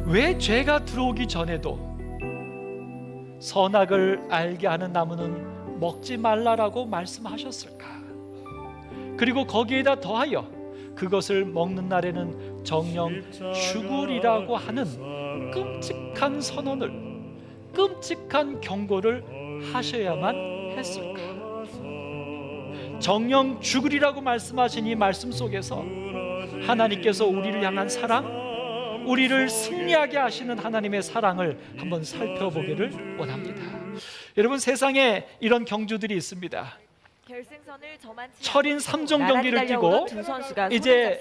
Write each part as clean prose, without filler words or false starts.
왜 죄가 들어오기 전에도 선악을 알게 하는 나무는 먹지 말라라고 말씀하셨을까? 그리고 거기에다 더하여 그것을 먹는 날에는 정령 죽으리라고 하는 끔찍한 선언을, 끔찍한 경고를 하셔야만 했을까? 정령 죽으리라고 말씀하신 이 말씀 속에서 하나님께서 우리를 향한 사랑, 우리를 승리하게 하시는 하나님의 사랑을 한번 살펴보기를 원합니다. 여러분, 세상에 이런 경주들이 있습니다. 철인 3종 경기를 뛰고 두 선수가 이제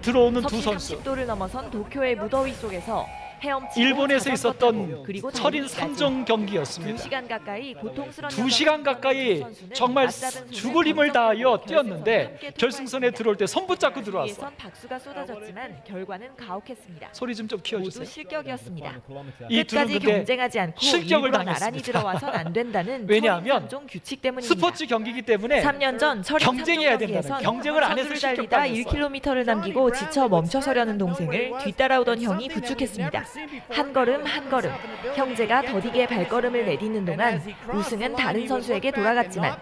들어오는 두 선수, 30도를 넘어선 도쿄의 무더위 속에서 헤엄치고 일본에서 자전거 있었던 타고 그리고 철인 달리기까지 3종 경기였습니다. 2시간 가까이 고통스러운 2시간 가까이 정말 죽을 힘을 다하여 뛰었는데 결승선에 들어올 때 손 붙잡고 들어왔어. 박수가 쏟아졌지만 결과는 가혹했습니다. 소리 좀 모두 키워주세요. 실격이었습니다. 이 둘은 끝까지 근데 경쟁하지 않고 실격을 일부러 당했습니다. 나란히 들어와선 안 된다는 왜냐하면 종 규칙 때문입니다. 스포츠 경기이기 때문에 3년 전 철인 경쟁해야 3종 된다는, 경기에선 경쟁을 안 해서 선두를 달리다 실격당했어요. 1km를 남기고 지쳐 멈춰서려는 동생을 뒤따라오던 형이 부축했습니다. 한 걸음 한 걸음 형제가 더디게 발걸음을 내딛는 동안 우승은 다른 선수에게 돌아갔지만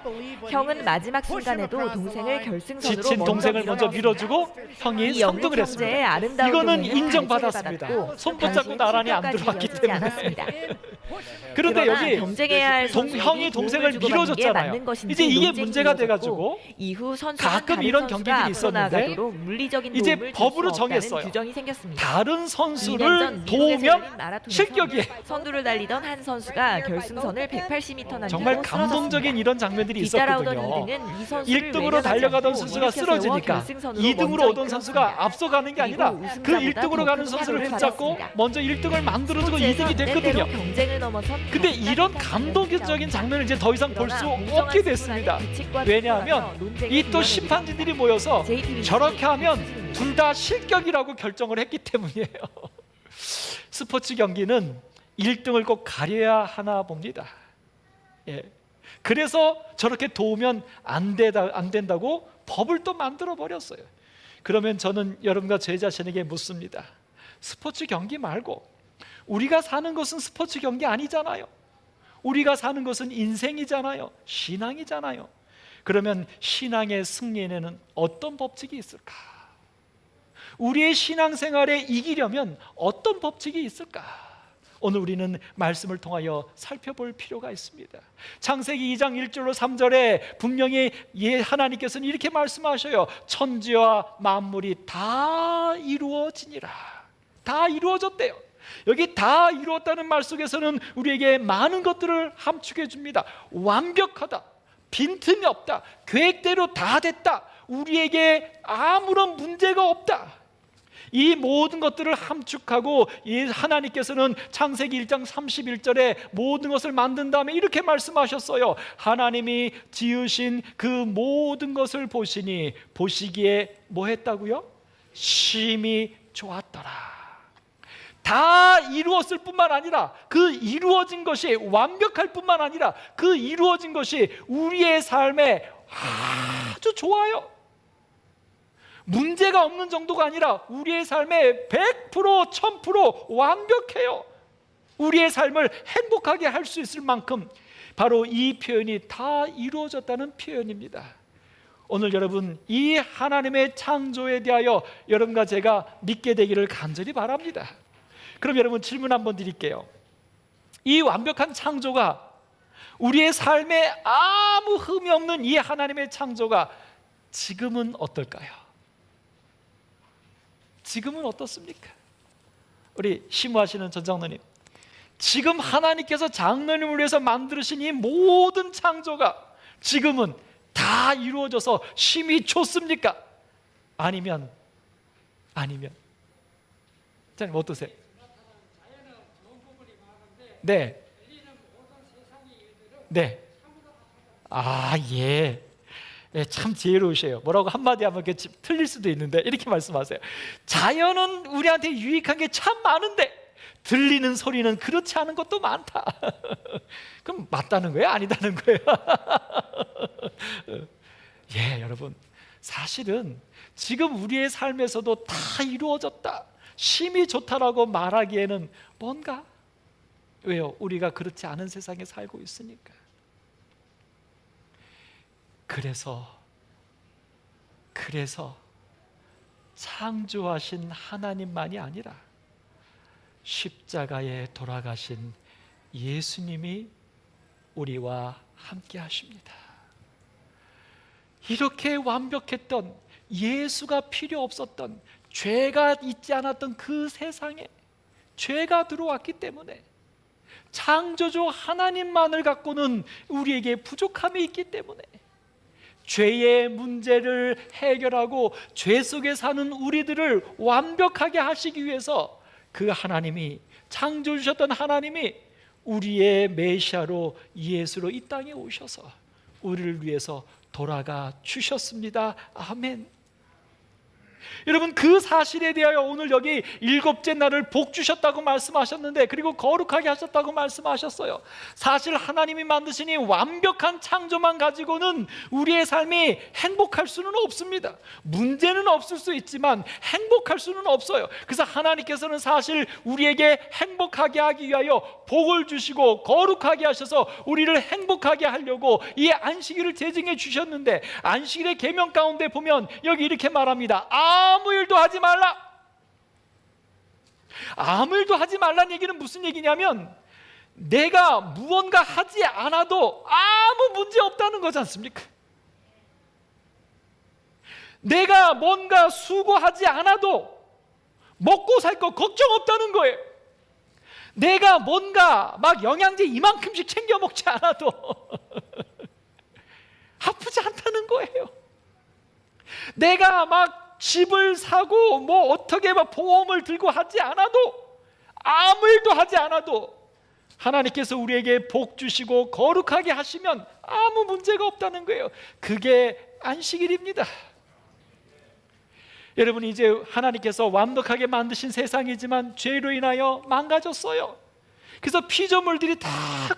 형은 마지막 순간에도 동생을 결승선으로 지친 동생을 먼저 밀어주고 형이 3등을 했습니다. 이거는 인정받았습니다. 손 붙잡고 나란히 안 들어왔기 때문에. 그런데 여기 경쟁해야 할 형이 동생을 밀어줬잖아요. 이제 이게 문제가 돼가지고 이후 가끔 이런 경기들이 있었는데 이제 법으로 정했어요. 규정이 생겼습니다. 다른 2년 선수를 전 미국에서 도우면 열린 마라톤에서 실격이에요. 선두를 달리던 한 선수가 결승선을 180m 남기고 정말 감동적인 이런 장면들이 뒤따라오던 있었거든요. 2등은 이 선수를 1등으로 외면하지 달려가던 않고 선수가 일으켜 세워 쓰러지니까 결승선으로 2등으로 먼저 오던 선수가 이끌었습니다. 앞서가는 게 아니라 그리고 그 우승자보다 1등으로 더 가는 큰 선수를 상을 붙잡고 받았습니다. 먼저 1등을 만들어주고 2등이 됐거든요. 때때로 경쟁을 넘어선 근데 이런 감동적인 장면을 이제 더 이상 볼 수 없게 됐습니다. 왜냐하면 이 또 심판진들이 모여서 저렇게 하면 둘 다 실격이라고 결정을 했기 때문이에요. 스포츠 경기는 1등을 꼭 가려야 하나 봅니다. 예. 그래서 저렇게 도우면 안 된다고 법을 또 만들어 버렸어요. 그러면 저는 여러분과 제 자신에게 묻습니다. 스포츠 경기 말고 우리가 사는 것은 스포츠 경기 아니잖아요. 우리가 사는 것은 인생이잖아요. 신앙이잖아요. 그러면 신앙의 승리에는 어떤 법칙이 있을까? 우리의 신앙생활에 이기려면 어떤 법칙이 있을까? 오늘 우리는 말씀을 통하여 살펴볼 필요가 있습니다. 창세기 2장 1절로 3절에 분명히 하나님께서는 이렇게 말씀하셔요. 천지와 만물이 다 이루어지니라. 다 이루어졌대요. 여기 다 이루었다는 말 속에서는 우리에게 많은 것들을 함축해 줍니다. 완벽하다, 빈틈이 없다, 계획대로 다 됐다, 우리에게 아무런 문제가 없다. 이 모든 것들을 함축하고 이 하나님께서는 창세기 1장 31절에 모든 것을 만든 다음에 이렇게 말씀하셨어요. 하나님이 지으신 그 모든 것을 보시니 보시기에 뭐 했다고요? 심히 좋았더라. 다 이루었을 뿐만 아니라 그 이루어진 것이 완벽할 뿐만 아니라 그 이루어진 것이 우리의 삶에 아주 좋아요. 문제가 없는 정도가 아니라 우리의 삶에 100%, 1000% 완벽해요. 우리의 삶을 행복하게 할 수 있을 만큼 바로 이 표현이 다 이루어졌다는 표현입니다. 오늘 여러분 이 하나님의 창조에 대하여 여러분과 제가 믿게 되기를 간절히 바랍니다. 그럼 여러분 질문 한번 드릴게요. 이 완벽한 창조가 우리의 삶에 아무 흠이 없는 이 하나님의 창조가 지금은 어떨까요? 지금은 어떻습니까? 우리 심우하시는 전 장로님, 지금 하나님께서 장로님을 위해서 만드신 이 모든 창조가 지금은 다 이루어져서 심히 좋습니까? 아니면 장님 어떠세요? 네. 네. 아, 예. 네, 참 지혜로우셔요. 뭐라고 한마디 하면 틀릴 수도 있는데 이렇게 말씀하세요. 자연은 우리한테 유익한 게 참 많은데 들리는 소리는 그렇지 않은 것도 많다. 그럼 맞다는 거예요? 아니다는 거예요? 예, 여러분 사실은 지금 우리의 삶에서도 다 이루어졌다, 심히 좋다라고 말하기에는 뭔가, 왜요? 우리가 그렇지 않은 세상에 살고 있으니까. 그래서 창조하신 하나님만이 아니라 십자가에 돌아가신 예수님이 우리와 함께 하십니다. 이렇게 완벽했던, 예수가 필요 없었던, 죄가 있지 않았던 그 세상에 죄가 들어왔기 때문에, 창조주 하나님만을 갖고는 우리에게 부족함이 있기 때문에, 죄의 문제를 해결하고 죄 속에 사는 우리들을 완벽하게 하시기 위해서 그 하나님이, 창조 주셨던 하나님이 우리의 메시아로 예수로 이 땅에 오셔서 우리를 위해서 돌아가 주셨습니다. 아멘. 여러분, 그 사실에 대하여 오늘 여기 일곱째 날을 복 주셨다고 말씀하셨는데, 그리고 거룩하게 하셨다고 말씀하셨어요. 사실 하나님이 만드신 이 완벽한 창조만 가지고는 우리의 삶이 행복할 수는 없습니다. 문제는 없을 수 있지만 행복할 수는 없어요. 그래서 하나님께서는 사실 우리에게 행복하게 하기 위하여 복을 주시고 거룩하게 하셔서 우리를 행복하게 하려고 이 안식일을 제정해 주셨는데, 안식일의 계명 가운데 보면 여기 이렇게 말합니다. 아무 일도 하지 말라. 아무 일도 하지 말라는 얘기는 무슨 얘기냐면, 내가 무언가 하지 않아도 아무 문제 없다는 거지 않습니까? 내가 뭔가 수고하지 않아도 먹고 살 거 걱정 없다는 거예요. 내가 뭔가 막 영양제 이만큼씩 챙겨 먹지 않아도 아프지 않다는 거예요. 내가 막 집을 사고 뭐 어떻게 막 보험을 들고 하지 않아도, 아무 일도 하지 않아도 하나님께서 우리에게 복 주시고 거룩하게 하시면 아무 문제가 없다는 거예요. 그게 안식일입니다. 여러분, 이제 하나님께서 완벽하게 만드신 세상이지만 죄로 인하여 망가졌어요. 그래서 피조물들이 다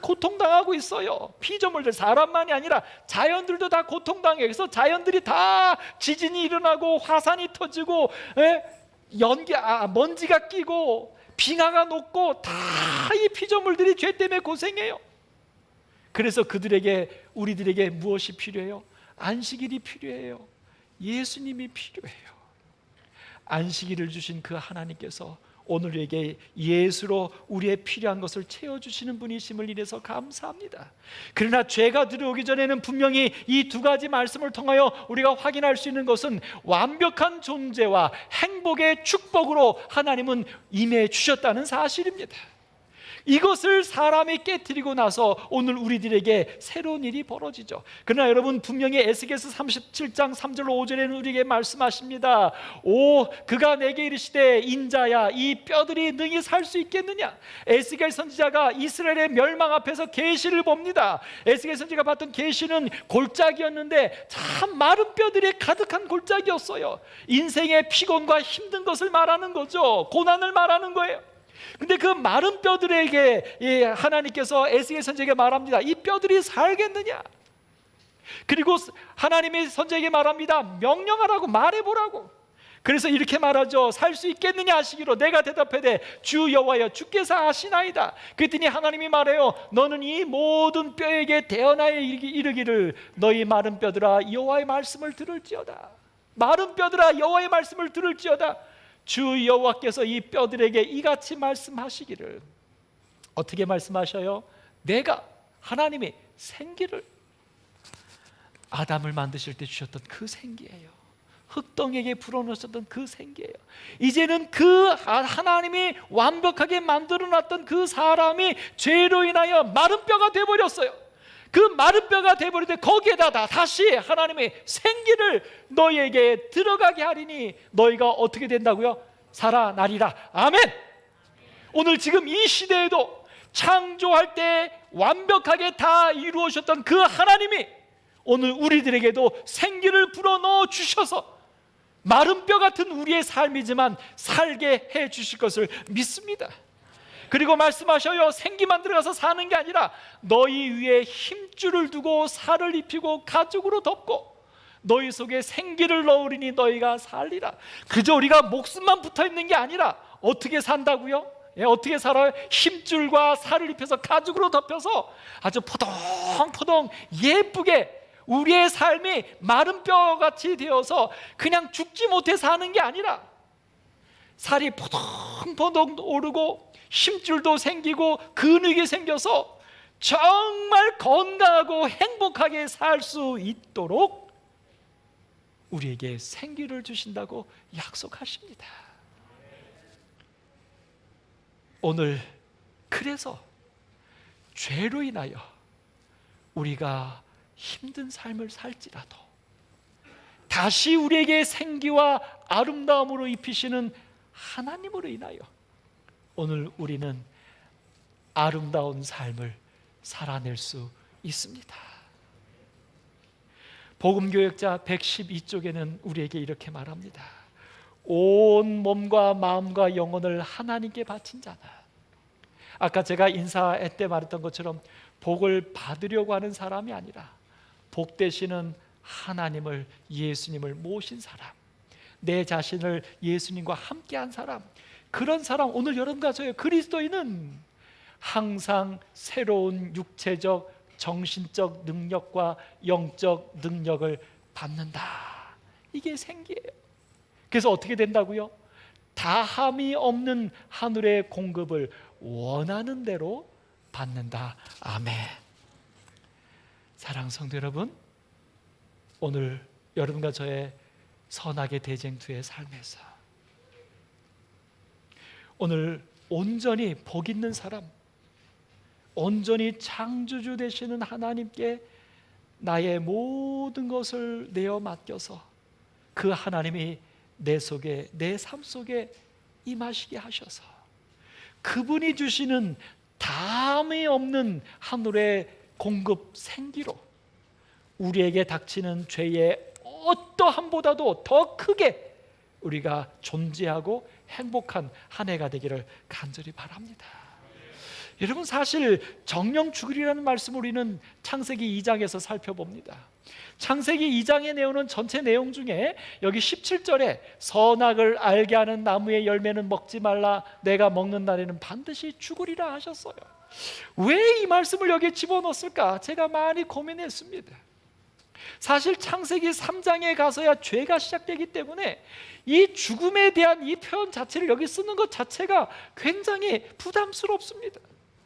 고통당하고 있어요. 피조물들, 사람만이 아니라 자연들도 다 고통당해요. 그래서 자연들이 다 지진이 일어나고 화산이 터지고 먼지가 끼고 빙하가 녹고, 다 이 피조물들이 죄 때문에 고생해요. 그래서 그들에게, 우리들에게 무엇이 필요해요? 안식일이 필요해요. 예수님이 필요해요. 안식일을 주신 그 하나님께서 오늘에게 예수로 우리의 필요한 것을 채워주시는 분이심을 인해서 감사합니다. 그러나 죄가 들어오기 전에는 분명히 이 두 가지 말씀을 통하여 우리가 확인할 수 있는 것은, 완벽한 존재와 행복의 축복으로 하나님은 임해 주셨다는 사실입니다. 이것을 사람이 깨트리고 나서 오늘 우리들에게 새로운 일이 벌어지죠. 그러나 여러분, 분명히 에스겔서 37장 3절 5절에는 우리에게 말씀하십니다. 오, 그가 내게 이르시되, 인자야, 이 뼈들이 능히 살 수 있겠느냐. 에스겔 선지자가 이스라엘의 멸망 앞에서 계시를 봅니다. 에스겔 선지자가 봤던 계시는 골짜기였는데 참 마른 뼈들이 가득한 골짜기였어요. 인생의 피곤과 힘든 것을 말하는 거죠. 고난을 말하는 거예요. 근데 그 마른 뼈들에게 하나님께서 에스겔 선지자에게 말합니다. 이 뼈들이 살겠느냐? 그리고 하나님이 선지자에게 말합니다. 명령하라고, 말해보라고. 그래서 이렇게 말하죠. 살 수 있겠느냐 하시기로 내가 대답하되, 주 여호와여, 주께서 아시나이다. 그랬더니 하나님이 말해요. 너는 이 모든 뼈에게 대언하여 이르기를, 너희 마른 뼈들아 여호와의 말씀을 들을지어다. 마른 뼈들아 여호와의 말씀을 들을지어다. 주 여호와께서 이 뼈들에게 이같이 말씀하시기를. 어떻게 말씀하셔요? 내가, 하나님이 생기를, 아담을 만드실 때 주셨던 그 생기예요. 흙덩이에게 불어넣으셨던 그 생기예요. 이제는 그 하나님이 완벽하게 만들어놨던 그 사람이 죄로 인하여 마른 뼈가 되어버렸어요. 그 마른 뼈가 되어버릴 때 거기에다 다시 하나님의 생기를 너희에게 들어가게 하리니 너희가 어떻게 된다고요? 살아나리라. 아멘. 오늘 지금 이 시대에도 창조할 때 완벽하게 다 이루어졌던 그 하나님이 오늘 우리들에게도 생기를 불어넣어 주셔서 마른 뼈 같은 우리의 삶이지만 살게 해 주실 것을 믿습니다. 그리고 말씀하셔요. 생기만 들어가서 사는 게 아니라 너희 위에 힘줄을 두고 살을 입히고 가죽으로 덮고 너희 속에 생기를 넣으리니 너희가 살리라. 그저 우리가 목숨만 붙어 있는 게 아니라 어떻게 산다고요? 예, 어떻게 살아요? 힘줄과 살을 입혀서 가죽으로 덮여서 아주 포동포동 예쁘게 우리의 삶이 마른 뼈같이 되어서 그냥 죽지 못해 사는 게 아니라 살이 포동포동 오르고 힘줄도 생기고 근육이 생겨서 정말 건강하고 행복하게 살 수 있도록 우리에게 생기를 주신다고 약속하십니다. 오늘 그래서 죄로 인하여 우리가 힘든 삶을 살지라도 다시 우리에게 생기와 아름다움으로 입히시는 하나님으로 인하여 오늘 우리는 아름다운 삶을 살아낼 수 있습니다. 복음교역자 112쪽에는 우리에게 이렇게 말합니다. 온 몸과 마음과 영혼을 하나님께 바친 자는, 아까 제가 인사회 때 말했던 것처럼 복을 받으려고 하는 사람이 아니라 복 되시는 하나님을, 예수님을 모신 사람, 내 자신을 예수님과 함께한 사람, 그런 사람, 오늘 여러분과 저의 그리스도인은 항상 새로운 육체적, 정신적 능력과 영적 능력을 받는다. 이게 생기예요. 그래서 어떻게 된다고요? 다함이 없는 하늘의 공급을 원하는 대로 받는다. 아멘. 사랑하는 성도 여러분, 오늘 여러분과 저의 선악의 대쟁투의 삶에서 오늘 온전히 복 있는 사람, 온전히 창조주 되시는 하나님께 나의 모든 것을 내어 맡겨서 그 하나님이 내 속에, 내 삶 속에 임하시게 하셔서 그분이 주시는 다함이 없는 하늘의 공급 생기로 우리에게 닥치는 죄의 어떠함보다도 더 크게 우리가 존재하고 행복한 한 해가 되기를 간절히 바랍니다. 여러분, 사실 정령 죽으리라는 말씀을 우리는 창세기 2장에서 살펴봅니다. 창세기 2장의 내용은 전체 내용 중에 여기 17절에 선악을 알게 하는 나무의 열매는 먹지 말라, 내가 먹는 날에는 반드시 죽으리라 하셨어요. 왜 이 말씀을 여기에 집어넣었을까? 제가 많이 고민했습니다. 사실 창세기 3장에 가서야 죄가 시작되기 때문에 이 죽음에 대한 이 표현 자체를 여기 쓰는 것 자체가 굉장히 부담스럽습니다.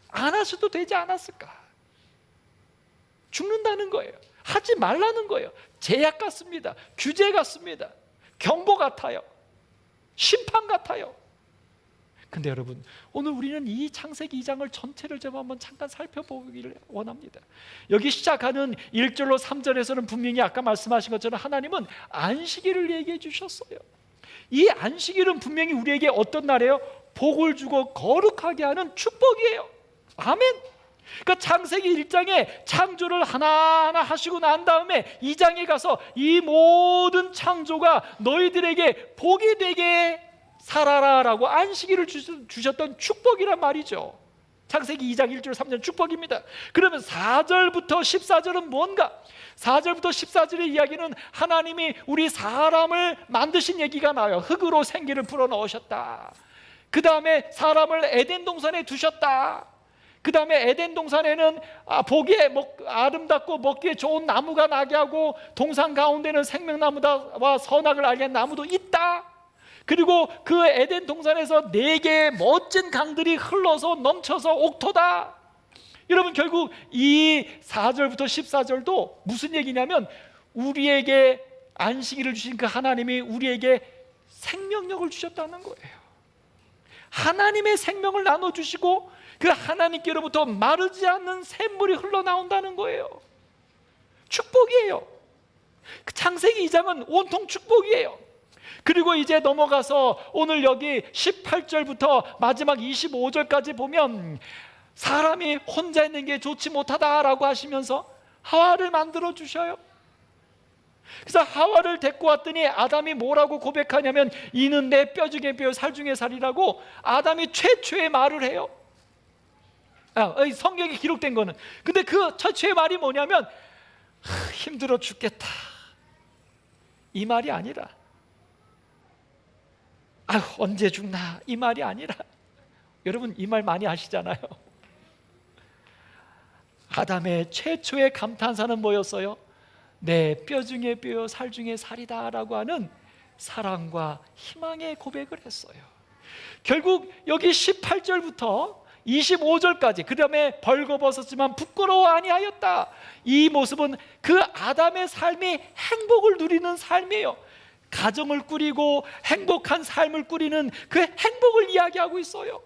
안 하셔도 되지 않았을까? 죽는다는 거예요. 하지 말라는 거예요. 제약 같습니다. 규제 같습니다. 경고 같아요. 심판 같아요. 근데 여러분, 오늘 우리는 이 창세기 2장을 전체를 좀 한번 잠깐 살펴보기를 원합니다. 여기 시작하는 1절로 3절에서는 분명히 아까 말씀하신 것처럼 하나님은 안식일을 얘기해 주셨어요. 이 안식일은 분명히 우리에게 어떤 날이에요? 복을 주고 거룩하게 하는 축복이에요. 아멘. 그러니까 창세기 1장에 창조를 하나하나 하시고 난 다음에 2장에 가서 이 모든 창조가 너희들에게 복이 되게 살아라라고 안식일을 주셨던 축복이란 말이죠. 창세기 2장 1절 3절 축복입니다. 그러면 4절부터 14절은 뭔가? 4절부터 14절의 이야기는 하나님이 우리 사람을 만드신 얘기가 나와요. 흙으로 생기를 불어넣으셨다. 그 다음에 사람을 에덴 동산에 두셨다. 그 다음에 에덴 동산에는 보기에 아름답고 먹기에 좋은 나무가 나게 하고 동산 가운데는 생명나무와 선악을 알게 한 나무도 있다. 그리고 그 에덴 동산에서 4개의 멋진 강들이 흘러서 넘쳐서 옥토다. 여러분, 결국 이 4절부터 14절도 무슨 얘기냐면 우리에게 안식일을 주신 그 하나님이 우리에게 생명력을 주셨다는 거예요. 하나님의 생명을 나눠주시고 그 하나님께로부터 마르지 않는 샘물이 흘러나온다는 거예요. 축복이에요. 창세기 2장은 온통 축복이에요. 그리고 이제 넘어가서 오늘 여기 18절부터 마지막 25절까지 보면 사람이 혼자 있는 게 좋지 못하다라고 하시면서 하와를 만들어 주셔요. 그래서 하와를 데리고 왔더니 아담이 뭐라고 고백하냐면 이는 내 뼈 중에 뼈, 살 중에 살이라고 아담이 최초의 말을 해요. 성경에 기록된 거는. 근데 그 최초의 말이 뭐냐면 힘들어 죽겠다, 이 말이 아니라 아유 언제 죽나 이 말이 아니라, 여러분 이 말 많이 아시잖아요. 아담의 최초의 감탄사는 뭐였어요? 내 뼈 중에 뼈요 살 중에 살이다 라고 하는 사랑과 희망의 고백을 했어요. 결국 여기 18절부터 25절까지, 그 다음에 벌거벗었지만 부끄러워 아니하였다, 이 모습은 그 아담의 삶이 행복을 누리는 삶이에요. 가정을 꾸리고 행복한 삶을 꾸리는 그 행복을 이야기하고 있어요.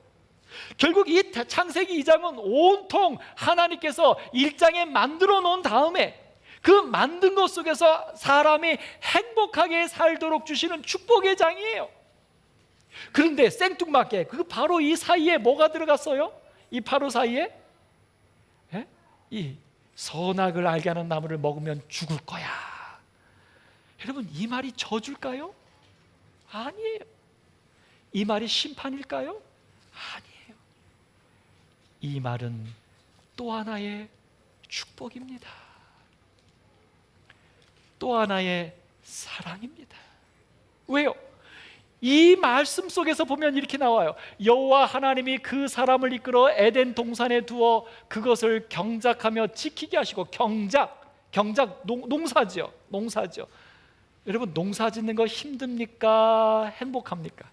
결국 이 창세기 2장은 온통 하나님께서 1장에 만들어 놓은 다음에 그 만든 것 속에서 사람이 행복하게 살도록 주시는 축복의 장이에요. 그런데 생뚱맞게 그 바로 이 사이에 뭐가 들어갔어요? 이 바로 사이에 이 선악을 알게 하는 나무를 먹으면 죽을 거야. 여러분 이 말이 저주일까요? 아니에요. 이 말이 심판일까요? 아니에요. 이 말은 또 하나의 축복입니다. 또 하나의 사랑입니다. 왜요? 이 말씀 속에서 보면 이렇게 나와요. 여호와 하나님이 그 사람을 이끌어 에덴 동산에 두어 그것을 경작하며 지키게 하시고, 경작 농사죠. 여러분 농사 짓는 거 힘듭니까? 행복합니까?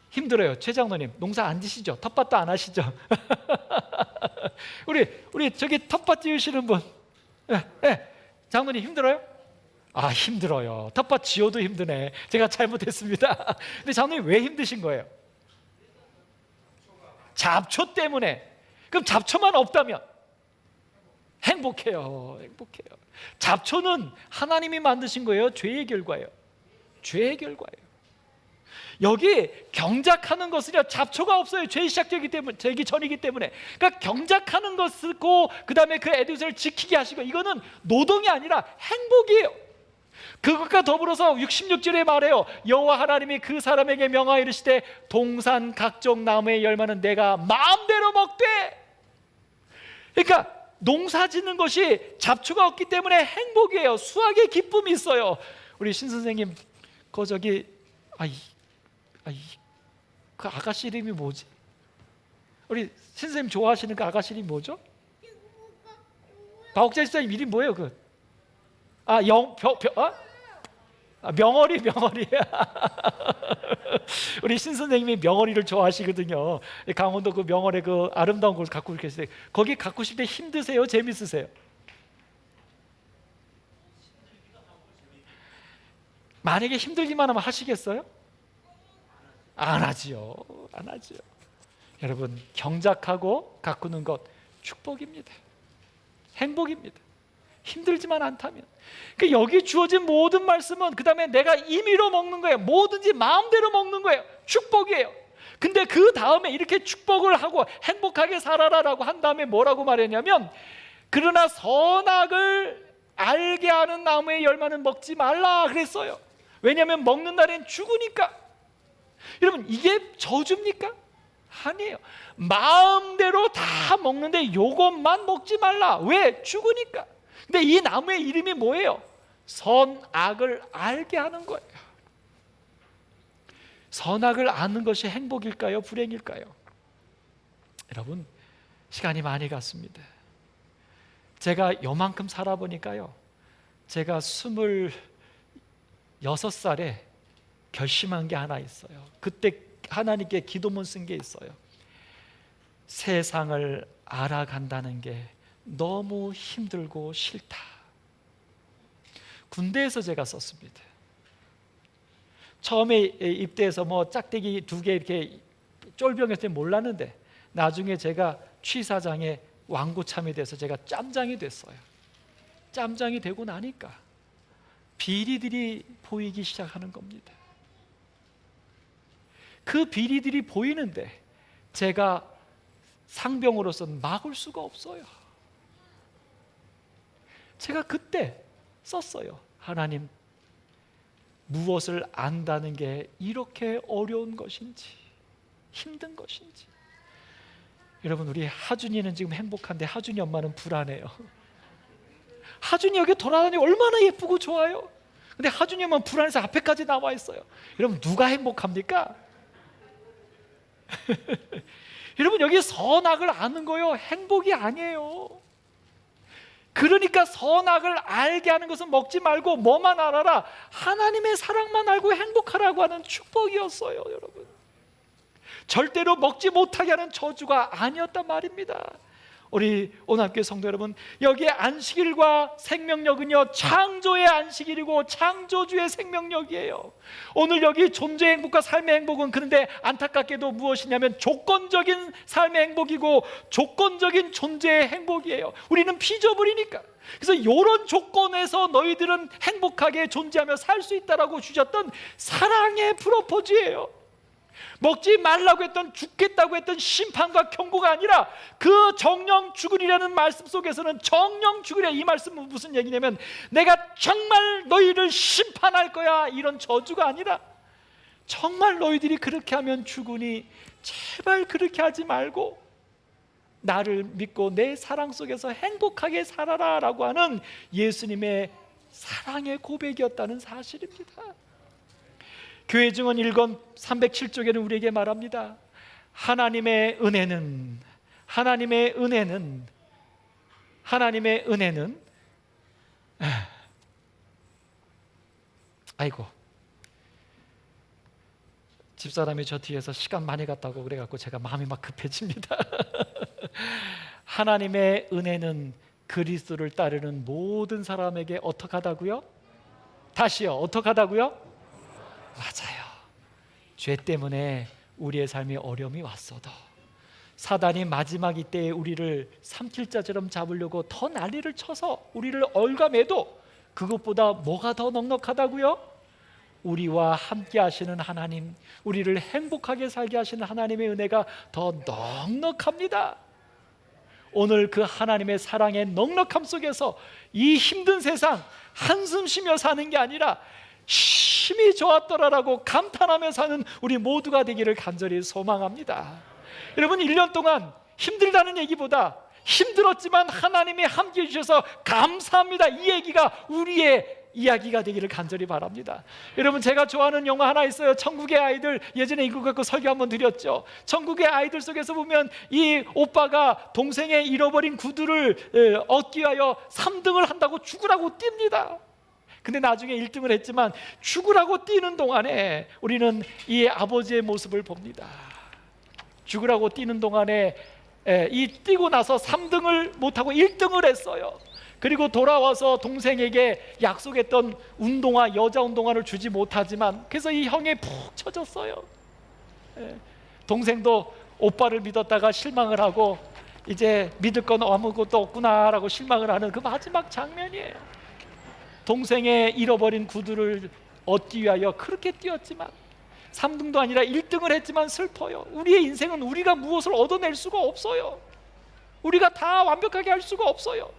힘들어요. 최 장로님 농사 안 지시죠? 텃밭도 안 하시죠? 우리 저기 텃밭 지으시는 분, 장로님 힘들어요? 아 힘들어요. 텃밭 지어도 힘드네. 제가 잘못했습니다. 근데 장로님 왜 힘드신 거예요? 잡초 때문에. 그럼 잡초만 없다면 행복해요. 잡초는 하나님이 만드신 거예요? 죄의 결과예요? 죄의 결과예요. 여기 경작하는 것은요, 잡초가 없어요. 죄 시작되기 때문에, 되기 전이기 때문에. 그러니까 경작하는 것이고, 그 다음에 그 에덴을 지키게 하시고, 이거는 노동이 아니라 행복이에요. 그것과 더불어서 66절에 말해요. 여호와 하나님이 그 사람에게 명하여 이르시되 동산 각종 나무의 열매는 내가 마음대로 먹되. 그러니까 농사 짓는 것이 잡초가 없기 때문에 행복이에요. 수확의 기쁨이 있어요. 우리 신 선생님 저기 그 아가씨 이름이 뭐지? 우리 신 선생님 좋아하시는 그 아가씨 이름이 뭐죠? 박옥자 집사님 이름 뭐예요? 명어리. 우리 신 선생님이 명어리를 좋아하시거든요. 강원도 그 명어리 그 아름다운 곳을 갖고 계세요. 거기 갖고 싶을 때 힘드세요? 재밌으세요? 만약에 힘들기만 하면 하시겠어요? 안 하지요. 여러분 경작하고 가꾸는 것 축복입니다. 행복입니다. 힘들지만 않다면. 그러니까 여기 주어진 모든 말씀은 그 다음에 내가 임의로 먹는 거예요. 뭐든지 마음대로 먹는 거예요. 축복이에요. 근데 그 다음에 이렇게 축복을 하고 행복하게 살아라라고 한 다음에 뭐라고 말했냐면, 그러나 선악을 알게 하는 나무의 열매는 먹지 말라 그랬어요. 왜냐하면 먹는 날엔 죽으니까. 여러분 이게 저주입니까? 아니에요. 마음대로 다 먹는데 요것만 먹지 말라. 왜? 죽으니까. 근데 이 나무의 이름이 뭐예요? 선악을 알게 하는 거예요. 선악을 아는 것이 행복일까요? 불행일까요? 여러분 시간이 많이 갔습니다. 제가 요만큼 살아보니까요, 제가 26살에 결심한 게 하나 있어요. 그때 하나님께 기도문 쓴 게 있어요. 세상을 알아간다는 게 너무 힘들고 싫다. 군대에서 제가 썼습니다. 처음에 입대해서 뭐 짝대기 2개 이렇게 쫄병했을 때 몰랐는데, 나중에 제가 취사장에 왕구참이 돼서 제가 짬장이 됐어요. 짬장이 되고 나니까 비리들이 보이기 시작하는 겁니다. 그 비리들이 보이는데 제가 상병으로서는 막을 수가 없어요. 제가 그때 썼어요. 하나님, 무엇을 안다는 게 이렇게 어려운 것인지, 힘든 것인지. 여러분 우리 하준이는 지금 행복한데 하준이 엄마는 불안해요. 하준이 여기 돌아다니고 얼마나 예쁘고 좋아요. 근데 하준이만 불안해서 앞에까지 나와 있어요. 여러분 누가 행복합니까? 여러분 여기 선악을 아는 거요 행복이 아니에요. 그러니까 선악을 알게 하는 것은 먹지 말고 뭐만 알아라? 하나님의 사랑만 알고 행복하라고 하는 축복이었어요. 여러분 절대로 먹지 못하게 하는 저주가 아니었단 말입니다. 우리 오늘학교 성도 여러분, 여기에 안식일과 생명력은요 창조의 안식일이고 창조주의 생명력이에요. 오늘 여기 존재의 행복과 삶의 행복은 그런데 안타깝게도 무엇이냐면 조건적인 삶의 행복이고 조건적인 존재의 행복이에요. 우리는 피조물이니까. 그래서 이런 조건에서 너희들은 행복하게 존재하며 살 수 있다라고 주셨던 사랑의 프로포즈예요. 먹지 말라고 했던, 죽겠다고 했던 심판과 경고가 아니라 그 정령 죽으리라는 말씀 속에서는 정령 죽으리라, 이 말씀은 무슨 얘기냐면 내가 정말 너희를 심판할 거야, 이런 저주가 아니라 정말 너희들이 그렇게 하면 죽으니 제발 그렇게 하지 말고 나를 믿고 내 사랑 속에서 행복하게 살아라 라고 하는 예수님의 사랑의 고백이었다는 사실입니다. 교회 증언 1권 307쪽에는 우리에게 말합니다. 하나님의 은혜는 아이고, 집사람이 저 뒤에서 시간 많이 갔다고 그래갖고 제가 마음이 막 급해집니다. 하나님의 은혜는 그리스도를 따르는 모든 사람에게 어떡하다고요? 다시요, 어떡하다고요? 맞아요. 죄 때문에 우리의 삶에 어려움이 왔어도 사단이 마지막 이때에 우리를 삼킬자처럼 잡으려고 더 난리를 쳐서 우리를 얼감해도 그것보다 뭐가 더 넉넉하다고요? 우리와 함께 하시는 하나님, 우리를 행복하게 살게 하시는 하나님의 은혜가 더 넉넉합니다. 오늘 그 하나님의 사랑의 넉넉함 속에서 이 힘든 세상 한숨 쉬며 사는 게 아니라 힘이 좋았더라라고 감탄하며 사는 우리 모두가 되기를 간절히 소망합니다. 여러분 1년 동안 힘들다는 얘기보다 힘들었지만 하나님이 함께해 주셔서 감사합니다, 이 얘기가 우리의 이야기가 되기를 간절히 바랍니다. 여러분 제가 좋아하는 영화 하나 있어요. 천국의 아이들. 예전에 이거 갖고 설교 한번 드렸죠. 천국의 아이들 속에서 보면 이 오빠가 동생의 잃어버린 구두를 얻기 위하여 3등을 한다고 죽으라고 뜁니다. 근데 나중에 1등을 했지만 죽으라고 뛰는 동안에 우리는 이 아버지의 모습을 봅니다. 죽으라고 뛰는 동안에 이 뛰고 나서 3등을 못하고 1등을 했어요. 그리고 돌아와서 동생에게 약속했던 운동화, 여자 운동화를 주지 못하지만 그래서 이 형이 푹 처졌어요. 동생도 오빠를 믿었다가 실망을 하고 이제 믿을 건 아무것도 없구나라고 실망을 하는 그 마지막 장면이에요. 동생의 잃어버린 구두를 얻기 위하여 그렇게 뛰었지만 3등도 아니라 1등을 했지만 슬퍼요. 우리의 인생은 우리가 무엇을 얻어낼 수가 없어요. 우리가 다 완벽하게 할 수가 없어요.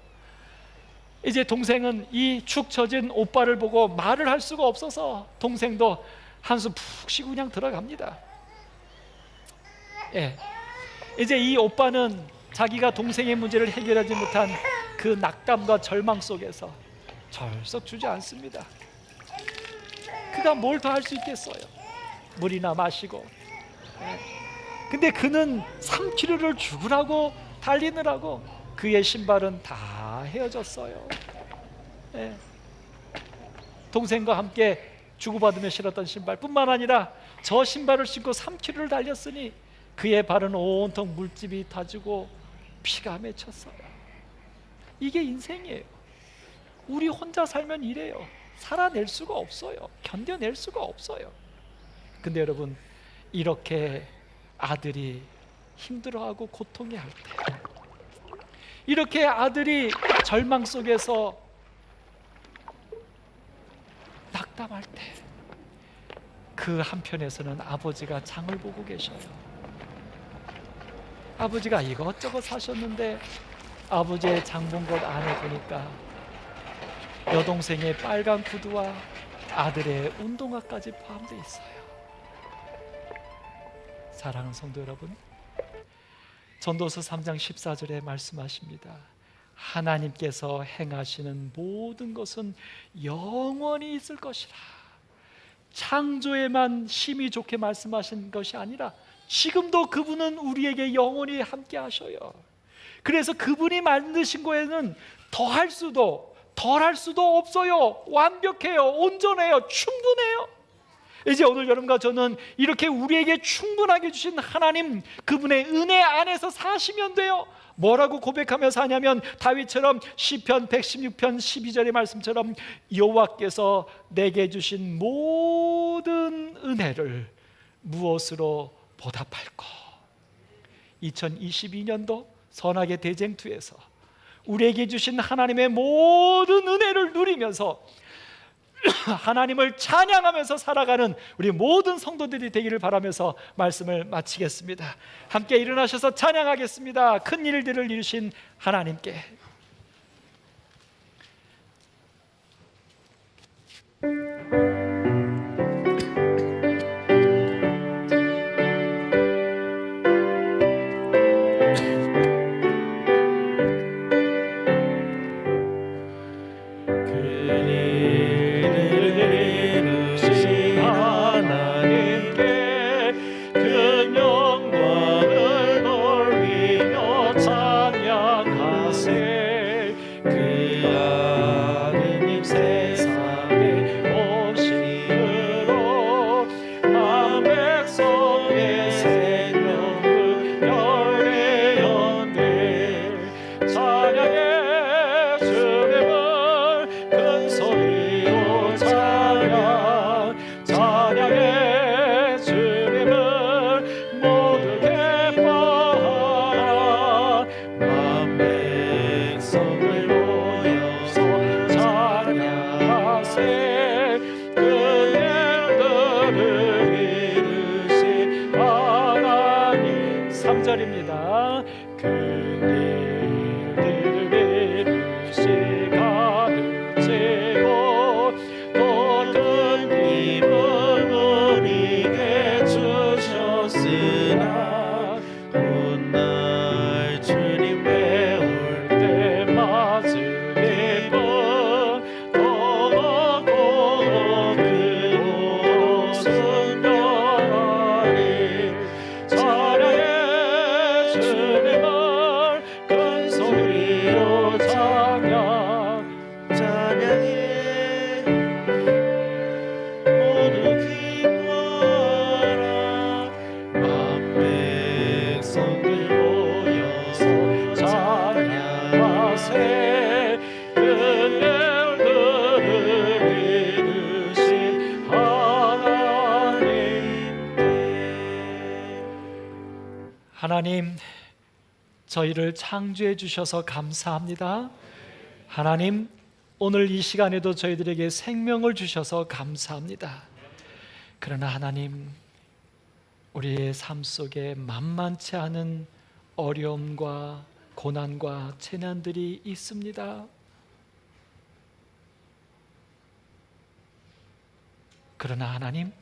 이제 동생은 이 축 처진 오빠를 보고 말을 할 수가 없어서 동생도 한숨 푹 쉬고 그냥 들어갑니다. 이제 이 오빠는 자기가 동생의 문제를 해결하지 못한 그 낙담과 절망 속에서 철썩 주저앉습니다. 그가 뭘 더 할 수 있겠어요? 물이나 마시고. 근데 그는 3km를 죽으라고 달리느라고 그의 신발은 다 헤어졌어요. 동생과 함께 주고받으며 신었던 신발뿐만 아니라 저 신발을 신고 3km를 달렸으니 그의 발은 온통 물집이 타지고 피가 맺혔어요. 이게 인생이에요. 우리 혼자 살면 이래요. 살아낼 수가 없어요. 견뎌낼 수가 없어요. 근데 여러분, 이렇게 아들이 힘들어하고 고통해 할 때, 이렇게 아들이 절망 속에서 낙담할 때, 그 한편에서는 아버지가 장을 보고 계셔요. 아버지가 이것저것 사셨는데 아버지의 장 본 것 안에 보니까 여동생의 빨간 구두와 아들의 운동화까지 포함되어 있어요. 사랑하는 성도 여러분, 전도서 3장 14절에 말씀하십니다. 하나님께서 행하시는 모든 것은 영원히 있을 것이라. 창조에만 심히 좋게 말씀하신 것이 아니라 지금도 그분은 우리에게 영원히 함께 하셔요. 그래서 그분이 만드신 거에는 더할 수도 덜할 수도 없어요. 완벽해요. 온전해요. 충분해요. 이제 오늘 여러분과 저는 이렇게 우리에게 충분하게 주신 하나님, 그분의 은혜 안에서 사시면 돼요. 뭐라고 고백하며 사냐면 다윗처럼 시편 116편 12절의 말씀처럼 여호와께서 내게 주신 모든 은혜를 무엇으로 보답할까? 2022년도 선하게 대쟁투에서 우리에게 주신 하나님의 모든 은혜를 누리면서 하나님을 찬양하면서 살아가는 우리 모든 성도들이 되기를 바라면서 말씀을 마치겠습니다. 함께 일어나셔서 찬양하겠습니다. 큰 일들을 이루신 하나님께. 하나님, 저희를 창조해 주셔서 감사합니다. 하나님, 오늘 이 시간에도 저희들에게 생명을 주셔서 감사합니다. 그러나 하나님, 우리의 삶 속에 만만치 않은 어려움과 고난과 재난들이 있습니다. 그러나 하나님,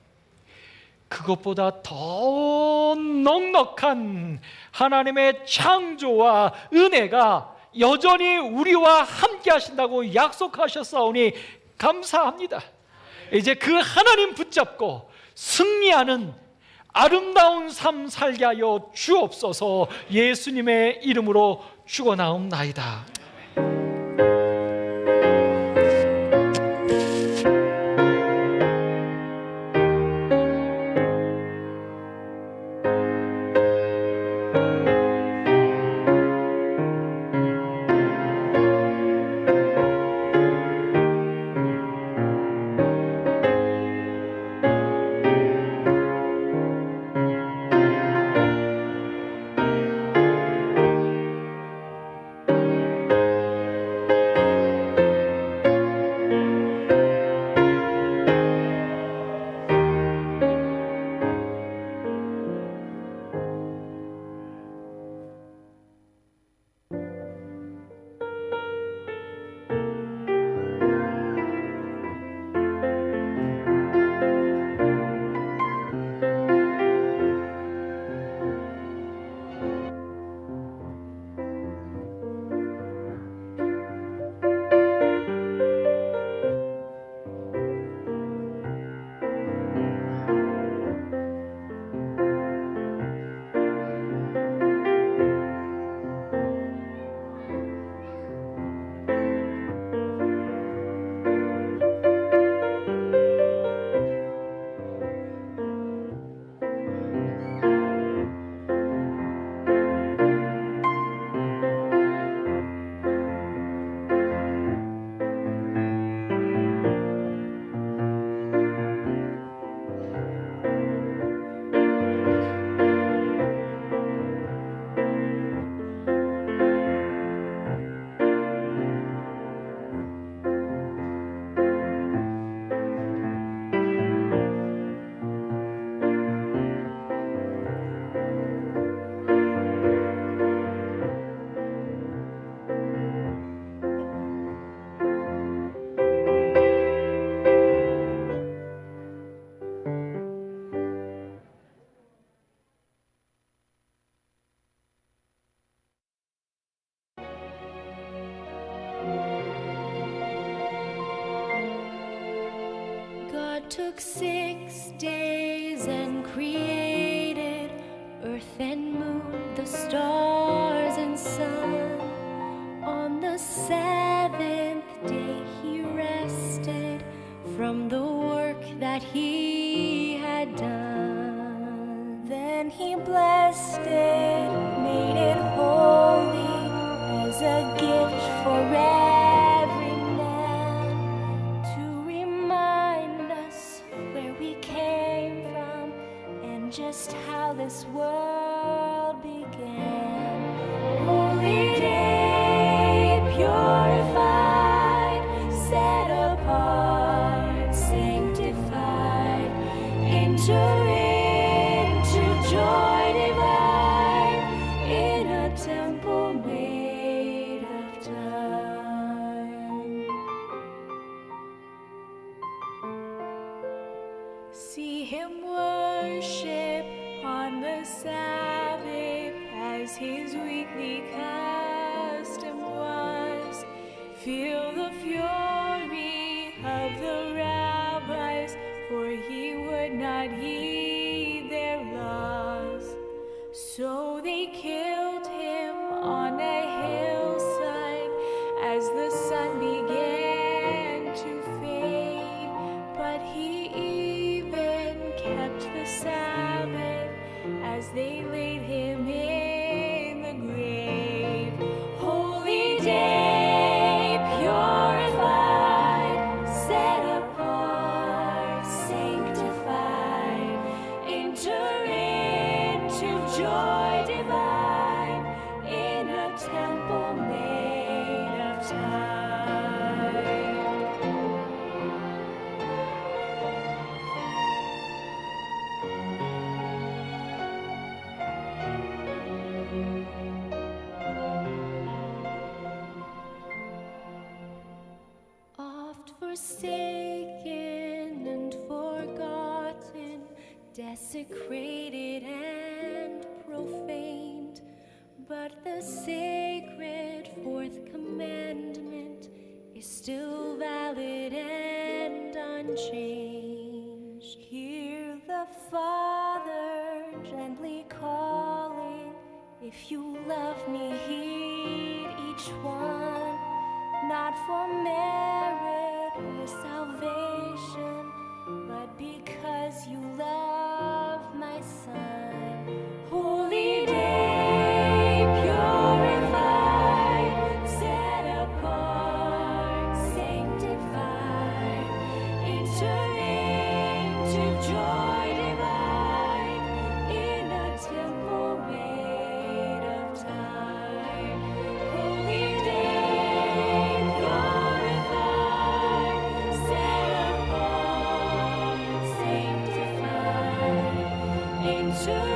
그것보다 더 넉넉한 하나님의 창조와 은혜가 여전히 우리와 함께 하신다고 약속하셨사오니 감사합니다. 이제 그 하나님 붙잡고 승리하는 아름다운 삶 살게 하여 주옵소서. 예수님의 이름으로 축원하옵나이다. took 6 days and created earth and moon, the stars and sun. On the 7th day he rested from the work that he had done. Then he blessed it, made it holy as a gift for every man, to remind us where we came from and just how this world began. Holy day, purified, set apart, sanctified, enter into joy divine in a temple made of time. See him worship on the Sabbath as his weekly custom was. Feel the fury of the rabbis, for he would not heed their laws. So they killed him on a hillside as the sun began to fade. But he even kept the Sabbath as they laid him in the grave. Holy day, purified, set apart, sanctified, enter into joy divine in a temple made of time. Oft forsaken and forgotten, desecrated and profaned, but the sacred 4th commandment is still valid and unchanged. Hear the Father gently calling, if you love me, heed each one, not for merit or salvation, but because you love my Son. Holy day, purified, set apart, sanctified, enter into joy divine in a temple made of time. Holy day, purified, set apart, sanctified, enter